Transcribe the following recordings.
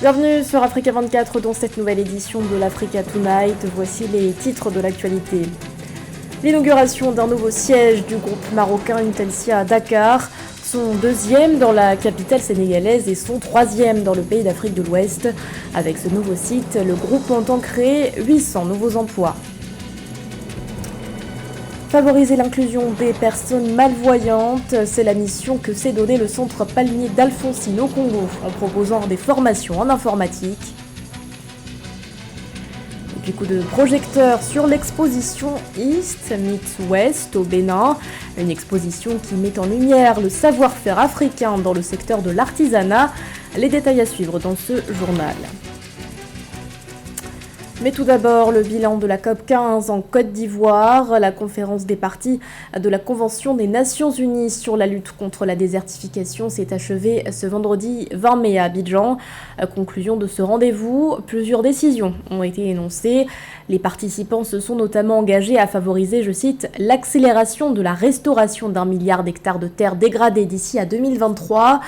Bienvenue sur Africa 24 dans cette nouvelle édition de l'Africa Tonight. Voici les titres de l'actualité. L'inauguration d'un nouveau siège du groupe marocain Intelsia à Dakar, son deuxième dans la capitale sénégalaise et son troisième dans le pays d'Afrique de l'Ouest. Avec ce nouveau site, le groupe entend créer 800 nouveaux emplois. Favoriser l'inclusion des personnes malvoyantes, c'est la mission que s'est donnée le centre Palmier d'Alfonsine au Congo en proposant des formations en informatique. Et puis coup de projecteur sur l'exposition East meets West au Bénin, une exposition qui met en lumière le savoir-faire africain dans le secteur de l'artisanat. Les détails à suivre dans ce journal. Mais tout d'abord, le bilan de la COP15 en Côte d'Ivoire. La conférence des parties de la Convention des Nations Unies sur la lutte contre la désertification s'est achevée ce vendredi 20 mai à Abidjan. Conclusion de ce rendez-vous, plusieurs décisions ont été énoncées. Les participants se sont notamment engagés à favoriser, je cite, l'accélération de la restauration d'1 milliard d'hectares de terres dégradées d'ici à 2023.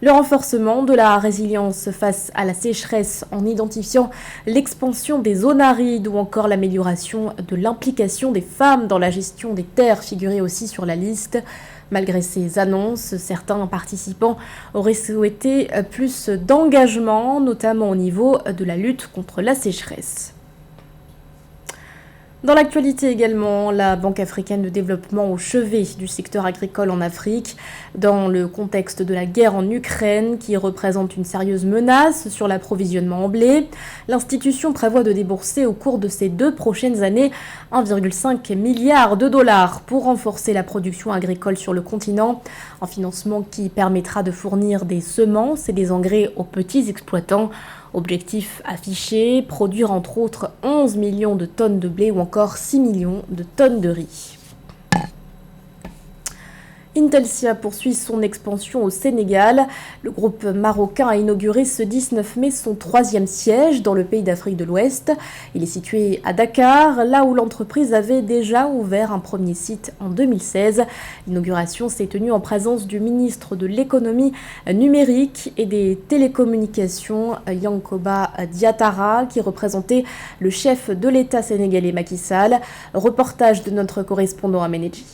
Le renforcement de la résilience face à la sécheresse en identifiant l'expansion des zones arides ou encore l'amélioration de l'implication des femmes dans la gestion des terres figurait aussi sur la liste. Malgré ces annonces, certains participants auraient souhaité plus d'engagement, notamment au niveau de la lutte contre la sécheresse. Dans l'actualité également, la Banque africaine de développement au chevet du secteur agricole en Afrique, dans le contexte de la guerre en Ukraine qui représente une sérieuse menace sur l'approvisionnement en blé. L'institution prévoit de débourser au cours de ces 2 prochaines années 1,5 milliard de dollars pour renforcer la production agricole sur le continent, un financement qui permettra de fournir des semences et des engrais aux petits exploitants. Objectif affiché, produire entre autres 11 millions de tonnes de blé ou encore 6 millions de tonnes de riz. Intelsia poursuit son expansion au Sénégal. Le groupe marocain a inauguré ce 19 mai son 3e siège dans le pays d'Afrique de l'Ouest. Il est situé à Dakar, là où l'entreprise avait déjà ouvert un premier site en 2016. L'inauguration s'est tenue en présence du ministre de l'économie numérique et des télécommunications, Yankoba Diatara, qui représentait le chef de l'État sénégalais Macky Sall. Reportage de notre correspondant à Ménédji.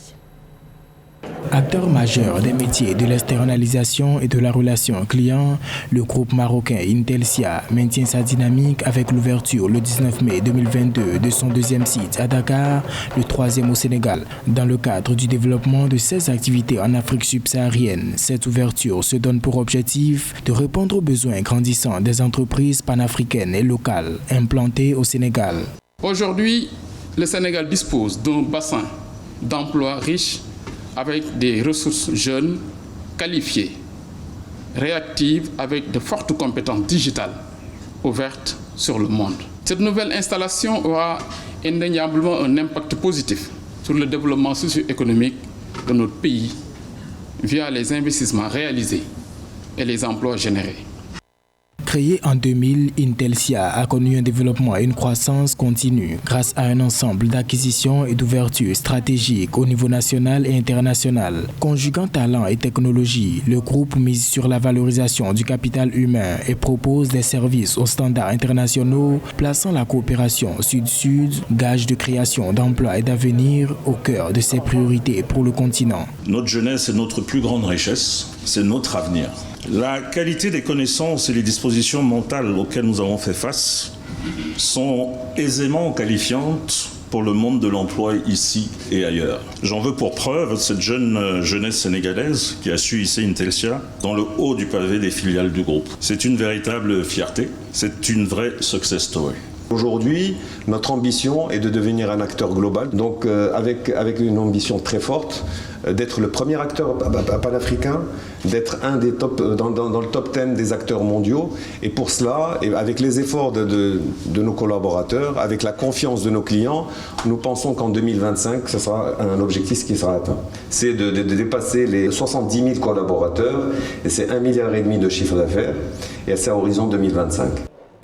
Acteur majeur des métiers de l'externalisation et de la relation client, le groupe marocain Intelsia maintient sa dynamique avec l'ouverture le 19 mai 2022 de son 2e site à Dakar, le 3e au Sénégal. Dans le cadre du développement de ses activités en Afrique subsaharienne, cette ouverture se donne pour objectif de répondre aux besoins grandissants des entreprises panafricaines et locales implantées au Sénégal. Aujourd'hui, le Sénégal dispose d'un bassin d'emplois riche avec des ressources jeunes, qualifiées, réactives, avec de fortes compétences digitales ouvertes sur le monde. Cette nouvelle installation aura indéniablement un impact positif sur le développement socio-économique de notre pays via les investissements réalisés et les emplois générés. Créé en 2000, Intelsia a connu un développement et une croissance continue grâce à un ensemble d'acquisitions et d'ouvertures stratégiques au niveau national et international. Conjuguant talent et technologie, le groupe mise sur la valorisation du capital humain et propose des services aux standards internationaux, plaçant la coopération Sud-Sud, gage de création d'emplois et d'avenir, au cœur de ses priorités pour le continent. Notre jeunesse est notre plus grande richesse, c'est notre avenir. La qualité des connaissances et les dispositions mentales auxquelles nous avons fait face sont aisément qualifiantes pour le monde de l'emploi ici et ailleurs. J'en veux pour preuve cette jeunesse sénégalaise qui a su hisser Intelsia dans le haut du pavé des filiales du groupe. C'est une véritable fierté, c'est une vraie success story. Aujourd'hui, notre ambition est de devenir un acteur global, donc avec une ambition très forte, d'être le premier acteur panafricain, d'être un des top, dans le top 10 des acteurs mondiaux. Et pour cela, et avec les efforts de nos collaborateurs, avec la confiance de nos clients, nous pensons qu'en 2025, ce sera un objectif qui sera atteint. C'est de dépasser les 70 000 collaborateurs, et c'est 1,5 milliard de chiffre d'affaires, et c'est à horizon 2025.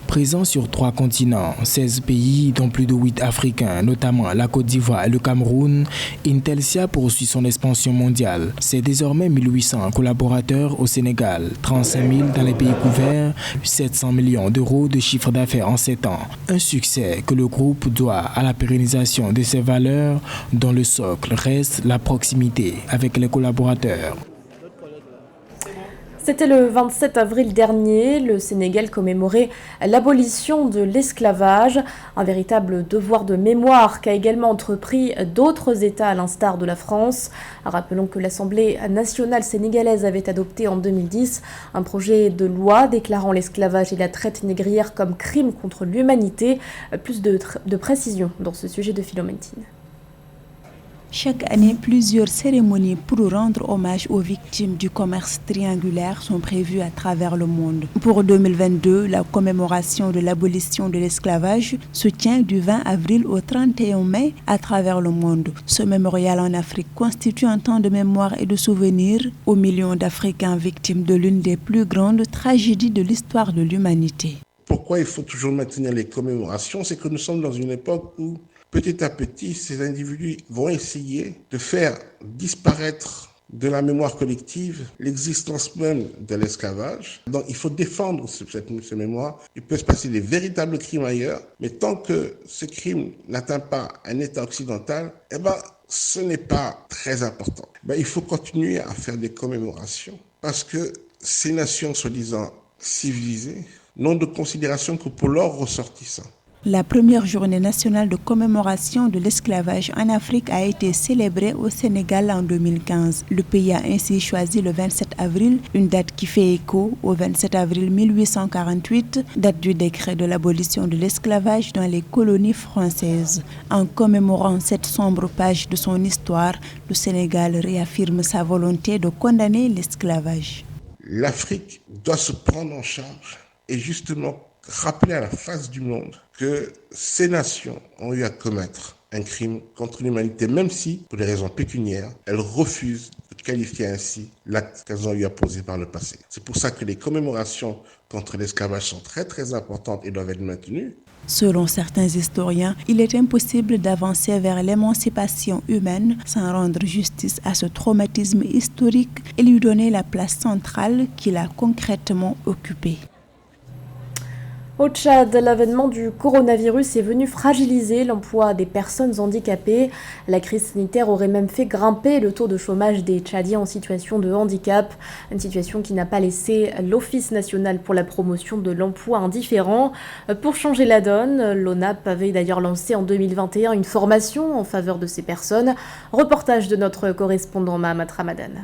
Présent sur 3 continents, 16 pays, dont plus de 8 Africains, notamment la Côte d'Ivoire et le Cameroun, Intelsia poursuit son expansion mondiale. C'est désormais 1800 collaborateurs au Sénégal, 35 000 dans les pays couverts, 700 millions d'euros de chiffre d'affaires en 7 ans. Un succès que le groupe doit à la pérennisation de ses valeurs, dont le socle reste la proximité avec les collaborateurs. C'était le 27 avril dernier, le Sénégal commémorait l'abolition de l'esclavage, un véritable devoir de mémoire qu'a également entrepris d'autres États à l'instar de la France. Rappelons que l'Assemblée nationale sénégalaise avait adopté en 2010 un projet de loi déclarant l'esclavage et la traite négrière comme crime contre l'humanité. Plus de précisions dans ce sujet de Philométine. Chaque année, plusieurs cérémonies pour rendre hommage aux victimes du commerce triangulaire sont prévues à travers le monde. Pour 2022, la commémoration de l'abolition de l'esclavage se tient du 20 avril au 31 mai à travers le monde. Ce mémorial en Afrique constitue un temps de mémoire et de souvenir aux millions d'Africains victimes de l'une des plus grandes tragédies de l'histoire de l'humanité. Pourquoi il faut toujours maintenir les commémorations? C'est que nous sommes dans une époque où petit à petit, ces individus vont essayer de faire disparaître de la mémoire collective l'existence même de l'esclavage. Donc il faut défendre cette mémoire. Il peut se passer des véritables crimes ailleurs, mais tant que ce crime n'atteint pas un État occidental, ce n'est pas très important. Il faut continuer à faire des commémorations parce que ces nations soi-disant civilisées n'ont de considération que pour leurs ressortissants. La première journée nationale de commémoration de l'esclavage en Afrique a été célébrée au Sénégal en 2015. Le pays a ainsi choisi le 27 avril, une date qui fait écho au 27 avril 1848, date du décret de l'abolition de l'esclavage dans les colonies françaises. En commémorant cette sombre page de son histoire, le Sénégal réaffirme sa volonté de condamner l'esclavage. L'Afrique doit se prendre en charge et justement rappeler à la face du monde que ces nations ont eu à commettre un crime contre l'humanité, même si, pour des raisons pécuniaires, elles refusent de qualifier ainsi l'acte qu'elles ont eu à poser par le passé. C'est pour ça que les commémorations contre l'esclavage sont très très importantes et doivent être maintenues. Selon certains historiens, il est impossible d'avancer vers l'émancipation humaine sans rendre justice à ce traumatisme historique et lui donner la place centrale qu'il a concrètement occupée. Au Tchad, l'avènement du coronavirus est venu fragiliser l'emploi des personnes handicapées. La crise sanitaire aurait même fait grimper le taux de chômage des Tchadiens en situation de handicap, une situation qui n'a pas laissé l'Office national pour la promotion de l'emploi indifférent. Pour changer la donne, l'ONAP avait d'ailleurs lancé en 2021 une formation en faveur de ces personnes. Reportage de notre correspondant Mahamat Ramadan.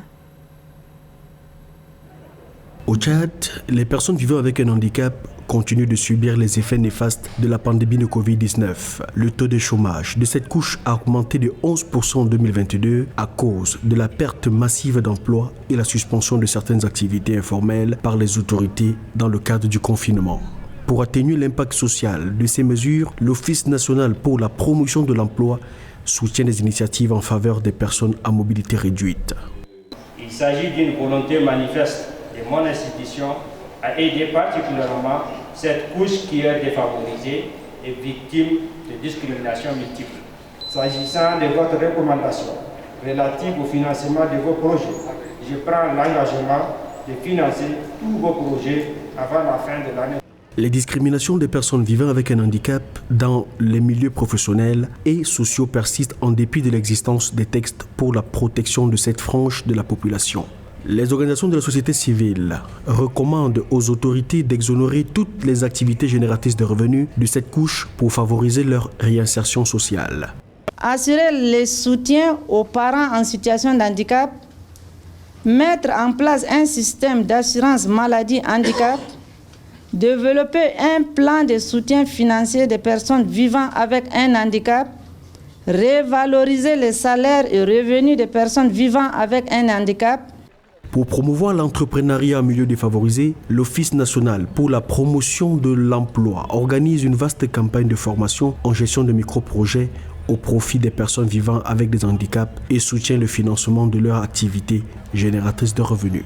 Au Tchad, les personnes vivant avec un handicap continuent de subir les effets néfastes de la pandémie de Covid-19. Le taux de chômage de cette couche a augmenté de 11% en 2022 à cause de la perte massive d'emplois et la suspension de certaines activités informelles par les autorités dans le cadre du confinement. Pour atténuer l'impact social de ces mesures, l'Office national pour la promotion de l'emploi soutient des initiatives en faveur des personnes à mobilité réduite. Il s'agit d'une volonté manifeste de mon institution à aider particulièrement cette couche qui est défavorisée et victime de discrimination multiples. S'agissant de votre recommandation relative au financement de vos projets, je prends l'engagement de financer tous vos projets avant la fin de l'année. Les discriminations des personnes vivant avec un handicap dans les milieux professionnels et sociaux persistent en dépit de l'existence des textes pour la protection de cette frange de la population. Les organisations de la société civile recommandent aux autorités d'exonérer toutes les activités génératrices de revenus de cette couche pour favoriser leur réinsertion sociale. Assurer le soutien aux parents en situation de handicap, mettre en place un système d'assurance maladie handicap, développer un plan de soutien financier des personnes vivant avec un handicap, revaloriser les salaires et revenus des personnes vivant avec un handicap. Pour promouvoir l'entrepreneuriat en milieu défavorisé, l'Office national pour la promotion de l'emploi organise une vaste campagne de formation en gestion de micro-projets au profit des personnes vivant avec des handicaps et soutient le financement de leurs activités génératrices de revenus.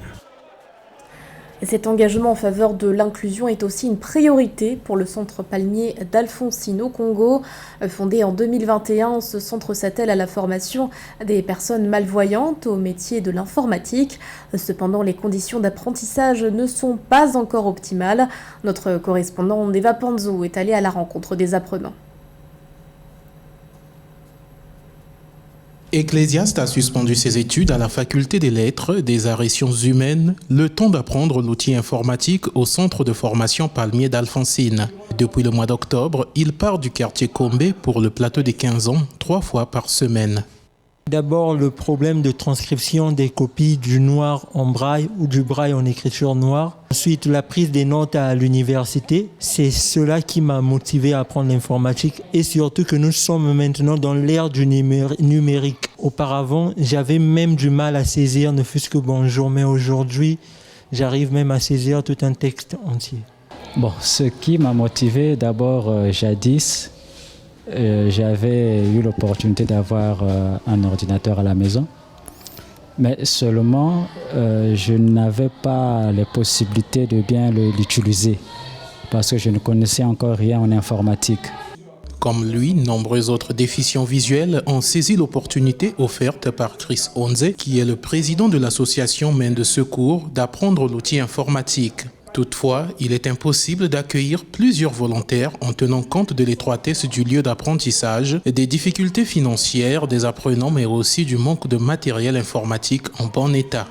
Cet engagement en faveur de l'inclusion est aussi une priorité pour le centre palmier d'Alfonsine au Congo. Fondé en 2021, ce centre s'attelle à la formation des personnes malvoyantes au métier de l'informatique. Cependant, les conditions d'apprentissage ne sont pas encore optimales. Notre correspondant Neva Panzo est allé à la rencontre des apprenants. Ecclésiaste a suspendu ses études à la faculté des lettres, des arts et sciences humaines, le temps d'apprendre l'outil informatique au centre de formation Palmier d'Alfonsine. Depuis le mois d'octobre, il part du quartier Combé pour le plateau des 15 ans, 3 fois par semaine. D'abord, le problème de transcription des copies du noir en braille ou du braille en écriture noire. Ensuite, la prise des notes à l'université. C'est cela qui m'a motivé à apprendre l'informatique et surtout que nous sommes maintenant dans l'ère du numérique. Auparavant, j'avais même du mal à saisir ne fût-ce que bonjour, mais aujourd'hui, j'arrive même à saisir tout un texte entier. Bon, ce qui m'a motivé d'abord jadis, j'avais eu l'opportunité d'avoir un ordinateur à la maison, mais seulement je n'avais pas les possibilités de bien l'utiliser parce que je ne connaissais encore rien en informatique. Comme lui, nombreux autres déficients visuels ont saisi l'opportunité offerte par Chris Onze, qui est le président de l'association Main de Secours, d'apprendre l'outil informatique. Toutefois, il est impossible d'accueillir plusieurs volontaires en tenant compte de l'étroitesse du lieu d'apprentissage, des difficultés financières des apprenants, mais aussi du manque de matériel informatique en bon état.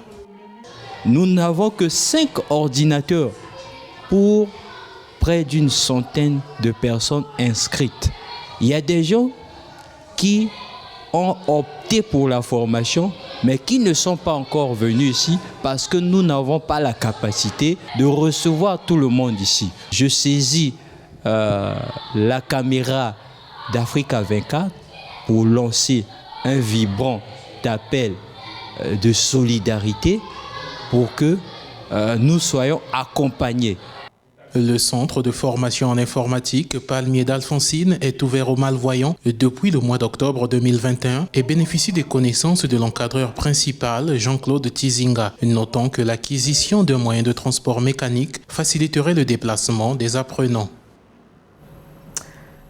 Nous n'avons que 5 ordinateurs pour près d'une centaine de personnes inscrites. Il y a des gens qui ont opté pour la formation, mais qui ne sont pas encore venus ici parce que nous n'avons pas la capacité de recevoir tout le monde ici. Je saisis la caméra d'Africa 24 pour lancer un vibrant appel de solidarité pour que nous soyons accompagnés. Le centre de formation en informatique Palmier d'Alfonsine est ouvert aux malvoyants depuis le mois d'octobre 2021 et bénéficie des connaissances de l'encadreur principal Jean-Claude Tizinga, notant que l'acquisition d'un moyen de transport mécanique faciliterait le déplacement des apprenants.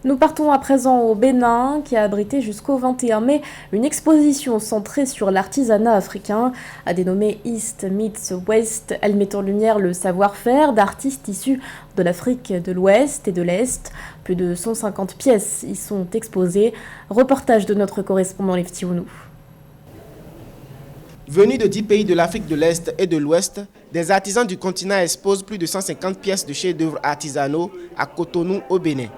Nous partons à présent au Bénin, qui a abrité jusqu'au 21 mai une exposition centrée sur l'artisanat africain, dénommée East Meets West. Elle met en lumière le savoir-faire d'artistes issus de l'Afrique de l'Ouest et de l'Est. Plus de 150 pièces y sont exposées. Reportage de notre correspondant Lefti Ounou. Venus de 10 pays de l'Afrique de l'Est et de l'Ouest, des artisans du continent exposent plus de 150 pièces de chefs-d'œuvre artisanaux à Cotonou, au Bénin.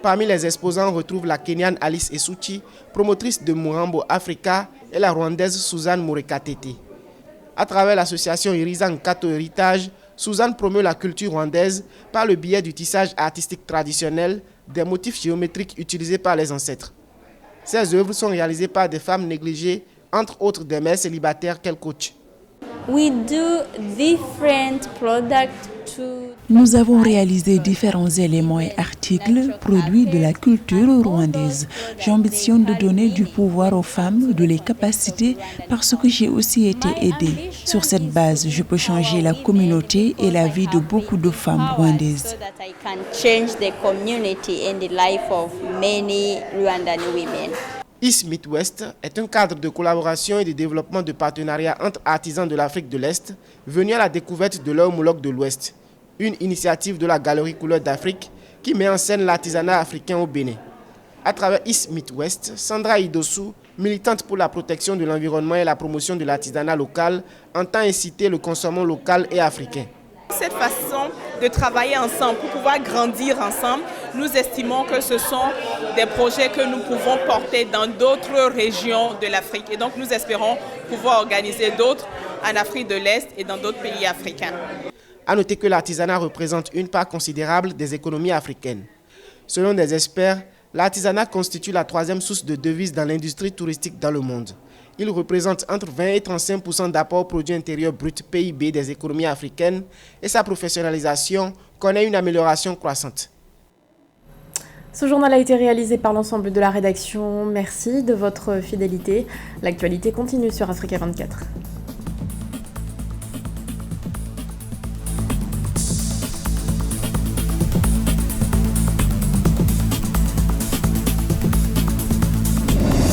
Parmi les exposants, on retrouve la Kenyane Alice Esuchi, promotrice de Murambo Africa, et la Rwandaise Suzanne Murekatete. À travers l'association Irizan Kato Héritage, Suzanne promeut la culture rwandaise par le biais du tissage artistique traditionnel, des motifs géométriques utilisés par les ancêtres. Ces œuvres sont réalisées par des femmes négligées, entre autres des mères célibataires qu'elles coachent. Nous avons réalisé différents éléments et articles produits de la culture rwandaise. J'ambitionne de donner du pouvoir aux femmes, de les capaciter parce que j'ai aussi été aidée. Sur cette base, je peux changer la communauté et la vie de beaucoup de femmes rwandaises. East Meets West est un cadre de collaboration et de développement de partenariats entre artisans de l'Afrique de l'Est venus à la découverte de leur homologue de l'Ouest. Une initiative de la Galerie Couleurs d'Afrique qui met en scène l'artisanat africain au Bénin. À travers East Meets West, Sandra Idossou, militante pour la protection de l'environnement et la promotion de l'artisanat local, entend inciter le consommation local et africain. Cette façon de travailler ensemble pour pouvoir grandir ensemble, nous estimons que ce sont des projets que nous pouvons porter dans d'autres régions de l'Afrique. Et donc nous espérons pouvoir organiser d'autres en Afrique de l'Est et dans d'autres pays africains. À noter que l'artisanat représente une part considérable des économies africaines. Selon des experts, l'artisanat constitue la 3e source de devises dans l'industrie touristique dans le monde. Il représente entre 20 et 35% d'apport produit intérieur brut PIB des économies africaines et sa professionnalisation connaît une amélioration croissante. Ce journal a été réalisé par l'ensemble de la rédaction. Merci de votre fidélité. L'actualité continue sur Africa 24.